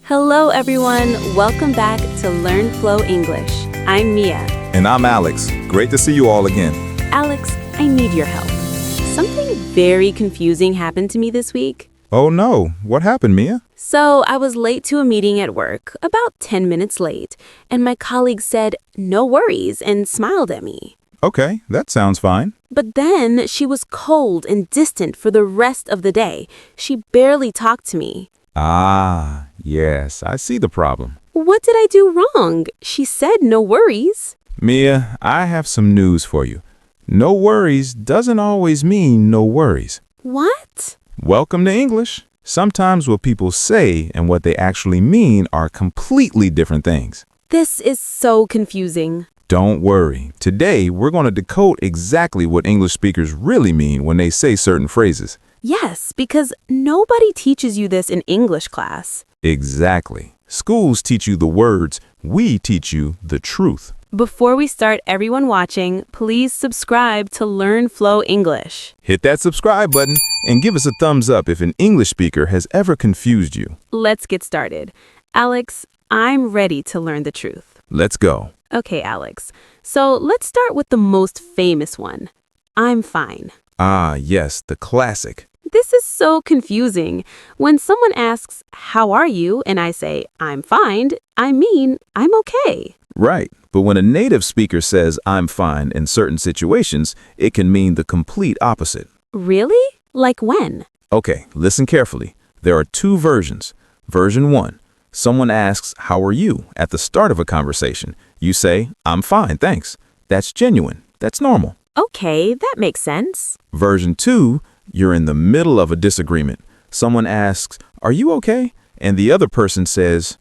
Hello, everyone. Welcome back to LearnFlow English. I'm Mia. And I'm Alex. Great to see you all again. Alex, I need your help. Something very confusing happened to me this week. Oh no, what happened, Mia? So I was late to a meeting at work, about 10 minutes late, and my colleague said, "No worries," and smiled at me. Okay, that sounds fine. But then she was cold and distant for the rest of the day. She barely talked to me. Ah, yes, I see the problem. What did I do wrong? She said no worries. Mia, I have some news for you. No worries doesn't always mean no worries. What? Welcome to English. Sometimes what people say and what they actually mean are completely different things. This is so confusing. Don't worry. Today, we're going to decode exactly what English speakers really mean when they say certain phrases. Yes, because nobody teaches you this in English class. Exactly. Schools teach you the words. We teach you the truth. Before we start, everyone watching, please subscribe to LearnFlow English. Hit that subscribe button and give us a thumbs up if an English speaker has ever confused you. Let's get started. Alex, I'm ready to learn the truth. Let's go. Okay, Alex. So let's start with the most famous one. I'm fine. Ah, yes, the classic. This is so confusing. When someone asks, "How are you?" and I say, "I'm fine," I mean, I'm okay. Right. But when a native speaker says, I'm fine in certain situations, it can mean the complete opposite. Really? Like when? Okay, listen carefully. There are two versions. Version 1. Someone asks, how are you? At the start of a conversation. You say, I'm fine, thanks. That's genuine. That's normal. Okay, that makes sense. Version 2. You're in the middle of a disagreement. Someone asks, are you okay? And the other person says,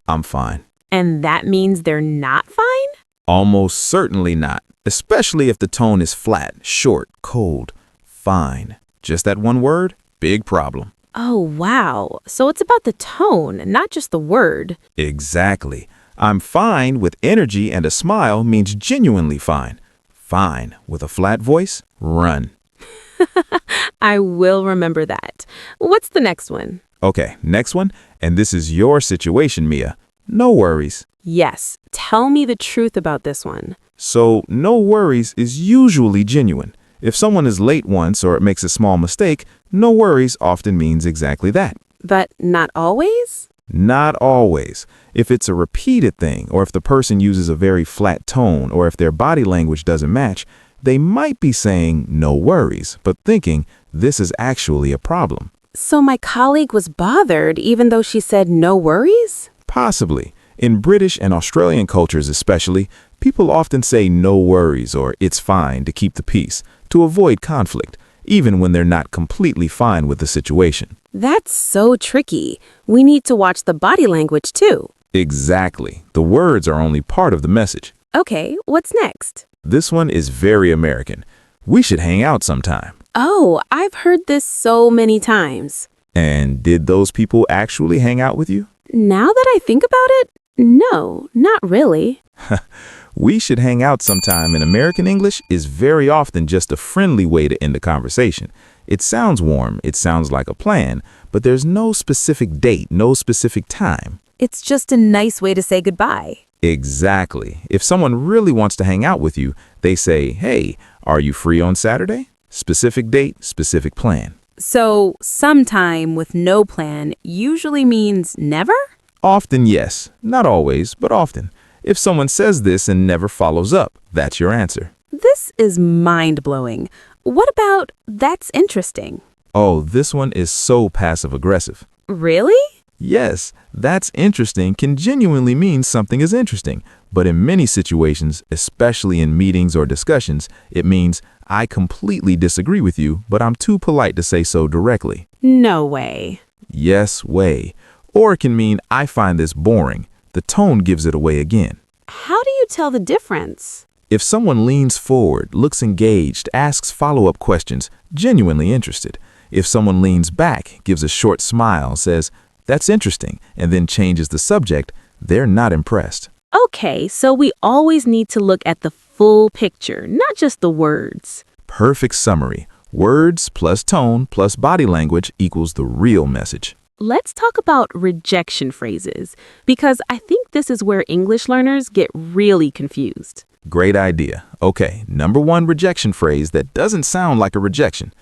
I'm fine. And that means they're not fine? Almost certainly not, especially if the tone is flat, short, cold. Fine. Just that one word? Big problem. Oh, wow. So it's about the tone, not just the word. Exactly. I'm fine with energy and a smile means genuinely fine. Fine with a flat voice? Run. I will remember that. What's the next one? Okay, next one. And this is your situation, Mia. No worries. Yes, tell me the truth about this one. So, no worries is usually genuine. If someone is late once or makes a small mistake, no worries often means exactly that. But not always? Not always. If it's a repeated thing, or if the person uses a very flat tone, or if their body language doesn't match, they might be saying no worries, but thinking this is actually a problem. So my colleague was bothered even though she said no worries? Possibly. In British and Australian cultures especially, people often say no worries or it's fine to keep the peace, to avoid conflict, even when they're not completely fine with the situation. That's so tricky. We need to watch the body language too. Exactly. The words are only part of the message. Okay, what's next? This one is very American. We should hang out sometime. Oh, I've heard this so many times. And did those people actually hang out with you? Now that I think about it, no, not really. We should hang out sometime in American English is very often just a friendly way to end a conversation. It sounds warm, it sounds like a plan, but there's no specific date, no specific time. It's just a nice way to say goodbye. Exactly. If someone really wants to hang out with you, they say, hey, are you free on Saturday? Specific date, specific plan. So, sometime with no plan usually means never? Often, yes. Not always, but often. If someone says this and never follows up, that's your answer. This is mind-blowing. What about that's interesting? Oh, this one is so passive-aggressive. Really? Yes, that's interesting can genuinely mean something is interesting, but in many situations, especially in meetings or discussions, it means I completely disagree with you, but I'm too polite to say so directly. No way. Yes way. Or it can mean I find this boring. The tone gives it away again. How do you tell the difference? If someone leans forward, looks engaged, asks follow-up questions, genuinely interested. If someone leans back, gives a short smile, says, that's interesting, and then changes the subject, they're not impressed. Okay, so we always need to look at the full picture, not just the words. Perfect summary. Words plus tone plus body language equals the real message. Let's talk about rejection phrases, because I think this is where English learners get really confused. Great idea. Okay, number one rejection phrase that doesn't sound like a rejection.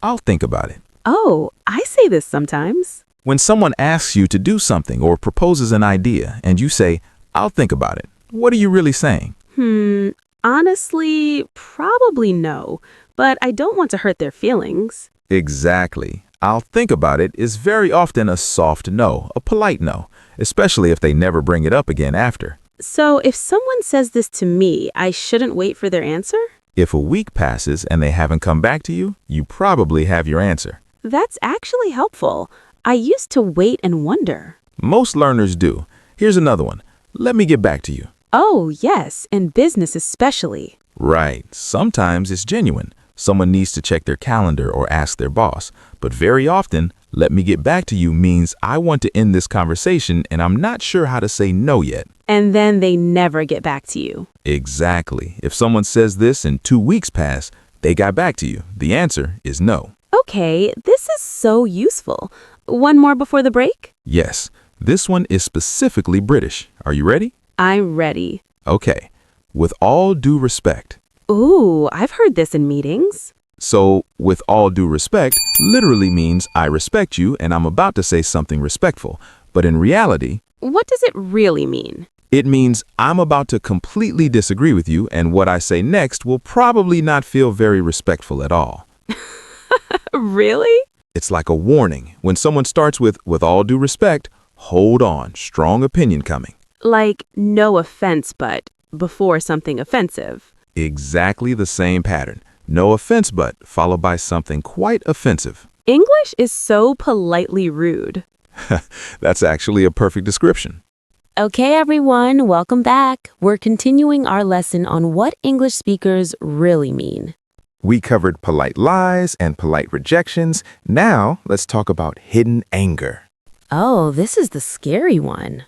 I'll think about it. Oh, I say this sometimes. When someone asks you to do something or proposes an idea and you say, I'll think about it, what are you really saying? Honestly, probably no, but I don't want to hurt their feelings. Exactly. I'll think about it is very often a soft no, a polite no, especially if they never bring it up again after. So if someone says this to me, I shouldn't wait for their answer? If a week passes and they haven't come back to you, you probably have your answer. That's actually helpful. I used to wait and wonder. Most learners do. Here's another one. Let me get back to you. Oh, yes, in business especially. Right. Sometimes it's genuine. Someone needs to check their calendar or ask their boss. But very often, let me get back to you means I want to end this conversation and I'm not sure how to say no yet. And then they never get back to you. Exactly. If someone says this and 2 weeks pass, they got back to you. The answer is no. Okay, this is so useful. One more before the break? Yes. This one is specifically British. Are you ready? I'm ready. Okay. With all due respect. Ooh, I've heard this in meetings. So, with all due respect literally means I respect you and I'm about to say something respectful. But in reality, What does it really mean? it means I'm about to completely disagree with you and what I say next will probably not feel very respectful at all. Really? It's like a warning. When someone starts with all due respect, hold on, strong opinion coming. Like, no offense, but before something offensive. Exactly the same pattern. No offense but, followed by something quite offensive. English is so politely rude. That's actually a perfect description. Okay, everyone, welcome back. We're continuing our lesson on what English speakers really mean. We covered polite lies and polite rejections. Now, let's talk about hidden anger. Oh, this is the scary one.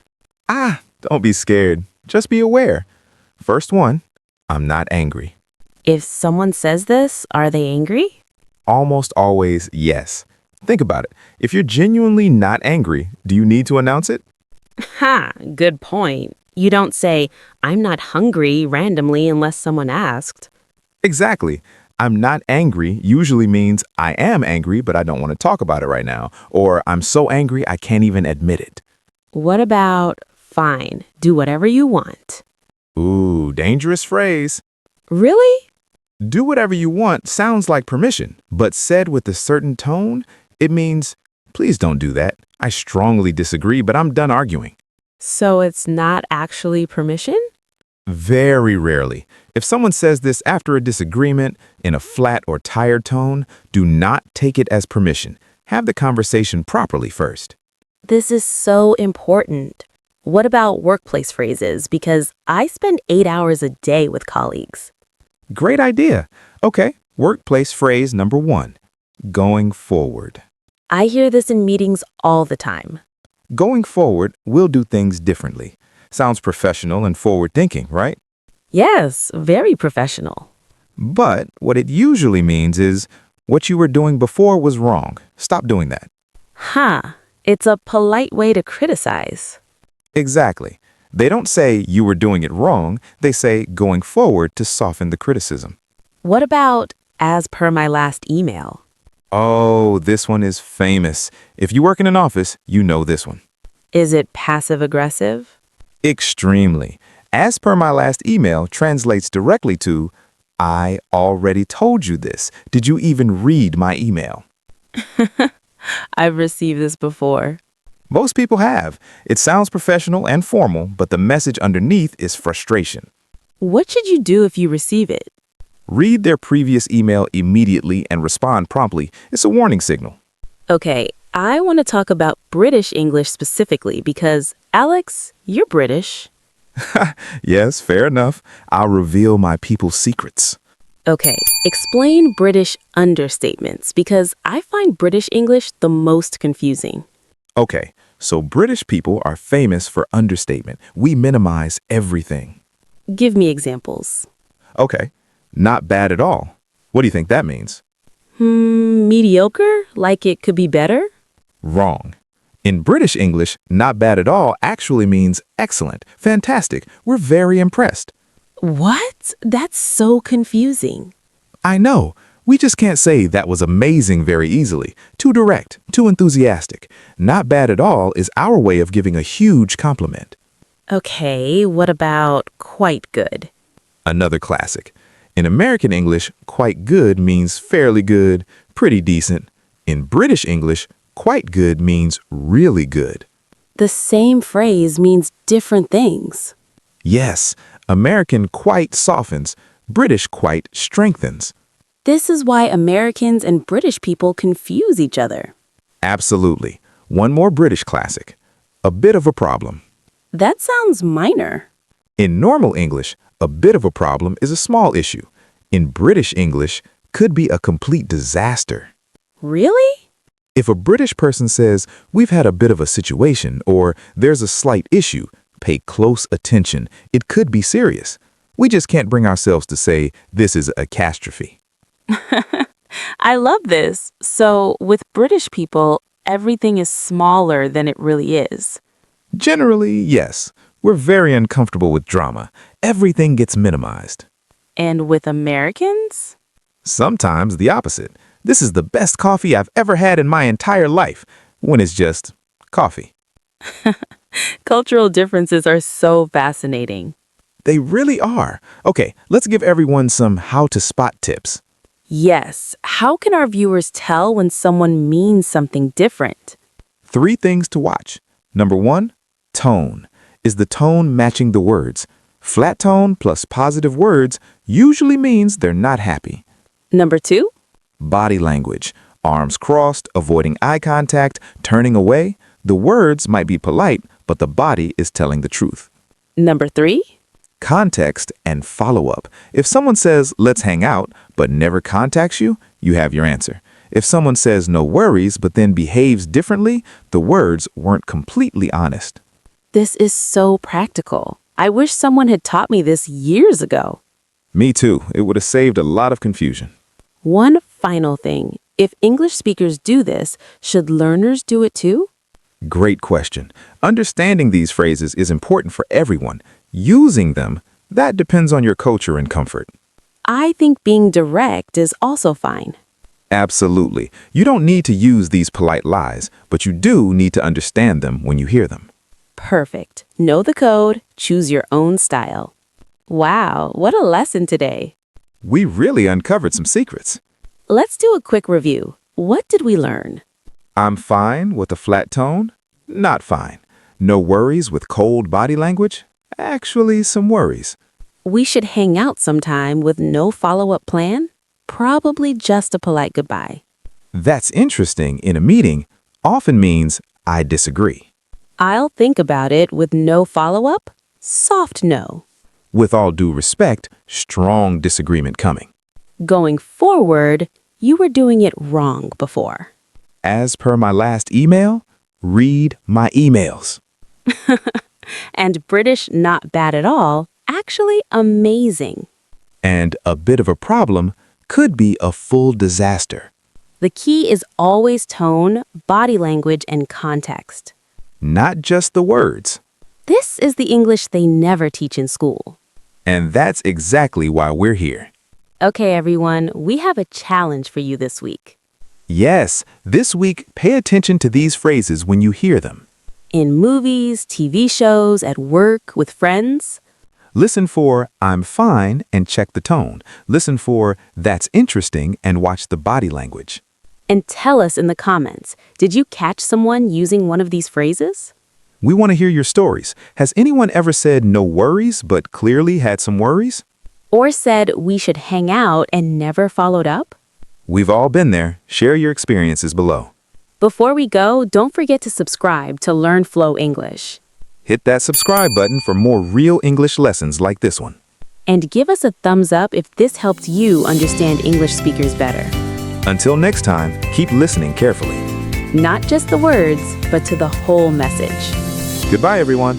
Don't be scared. Just be aware. First one, I'm not angry. If someone says this, are they angry? Almost always yes. Think about it. If you're genuinely not angry, do you need to announce it? Ha, good point. You don't say, I'm not hungry randomly unless someone asked. Exactly. I'm not angry usually means I am angry, but I don't want to talk about it right now. Or I'm so angry I can't even admit it. What about, fine, do whatever you want? Ooh, dangerous phrase. Really? Do whatever you want sounds like permission, but said with a certain tone, it means, please don't do that. I strongly disagree, but I'm done arguing. So it's not actually permission? Very rarely. If someone says this after a disagreement in a flat or tired tone, do not take it as permission. Have the conversation properly first. This is so important. What about workplace phrases? Because I spend 8 hours a day with colleagues. Great idea. Okay, workplace phrase number 1, going forward. I hear this in meetings all the time. Going forward, we'll do things differently. Sounds professional and forward-thinking, right? Yes, very professional. But what it usually means is, what you were doing before was wrong. Stop doing that. It's a polite way to criticize. Exactly. They don't say you were doing it wrong. They say going forward to soften the criticism. What about as per my last email? Oh, this one is famous. If you work in an office, you know this one. Is it passive aggressive? Extremely. As per my last email translates directly to, I already told you this. Did you even read my email? I've received this before. Most people have. It sounds professional and formal, but the message underneath is frustration. What should you do if you receive it? Read their previous email immediately and respond promptly. It's a warning signal. Okay, I want to talk about British English specifically because, Alex, you're British. Yes, fair enough. I'll reveal my people's secrets. Okay, explain British understatements because I find British English the most confusing. Okay, so British people are famous for understatement. We minimize everything. Give me examples. Okay, not bad at all. What do you think that means? Mediocre? Like it could be better? Wrong. In British English, not bad at all actually means excellent, fantastic, we're very impressed. What? That's so confusing. I know. We just can't say that was amazing very easily. Too direct, too enthusiastic. Not bad at all is our way of giving a huge compliment. Okay, what about quite good? Another classic. In American English, quite good means fairly good, pretty decent. In British English, quite good means really good. The same phrase means different things. Yes, American quite softens, British quite strengthens. This is why Americans and British people confuse each other. Absolutely. One more British classic. A bit of a problem. That sounds minor. In normal English, a bit of a problem is a small issue. In British English, could be a complete disaster. Really? If a British person says, we've had a bit of a situation, or there's a slight issue, pay close attention. It could be serious. We just can't bring ourselves to say, this is a catastrophe. I love this. So, with British people, everything is smaller than it really is. Generally, yes. We're very uncomfortable with drama. Everything gets minimized. And with Americans? Sometimes the opposite. This is the best coffee I've ever had in my entire life, when it's just coffee. Cultural differences are so fascinating. They really are. Okay, let's give everyone some how to spot tips. Yes, how can our viewers tell when someone means something different? 3 things to watch. Number 1, tone. Is the tone matching the words? Flat tone plus positive words usually means they're not happy. Number 2, Body language. Arms crossed, avoiding eye contact, turning away. The words might be polite, but the body is telling the truth. Number 3, Context and follow-up. If someone says, let's hang out, but never contacts you, you have your answer. If someone says no worries, but then behaves differently, the words weren't completely honest. this is so practical. I wish someone had taught me this years ago. Me too. It would have saved a lot of confusion. One final thing. If English speakers do this, should learners do it too? Great question. Understanding these phrases is important for everyone. Using them, that depends on your culture and comfort. I think being direct is also fine. Absolutely. You don't need to use these polite lies, but you do need to understand them when you hear them. Perfect. Know the code, choose your own style. Wow, what a lesson today. We really uncovered some secrets. Let's do a quick review. What did we learn? I'm fine with a flat tone. Not fine. No worries with cold body language. Actually, some worries. We should hang out sometime with no follow-up plan? Probably just a polite goodbye. That's interesting in a meeting often means I disagree. I'll think about it with no follow-up? Soft no. With all due respect, strong disagreement coming. Going forward, you were doing it wrong before. As per my last email, read my emails. And British not bad at all, actually amazing. And a bit of a problem could be a full disaster. The key is always tone, body language, and context. Not just the words. This is the English they never teach in school. And that's exactly why we're here. Okay, everyone, we have a challenge for you this week. Yes, this week, pay attention to these phrases when you hear them. In movies, TV shows, at work, with friends. Listen for I'm fine and check the tone. Listen for that's interesting and watch the body language. And tell us in the comments, did you catch someone using one of these phrases? We want to hear your stories. Has anyone ever said no worries but clearly had some worries? Or said we should hang out and never followed up? We've all been there. Share your experiences below. Before we go, don't forget to subscribe to LearnFlow English. Hit that subscribe button for more real English lessons like this one. And give us a thumbs up if this helped you understand English speakers better. Until next time, keep listening carefully. Not just the words, but to the whole message. Goodbye, everyone.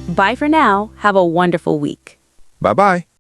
Bye for now. Have a wonderful week. Bye-bye.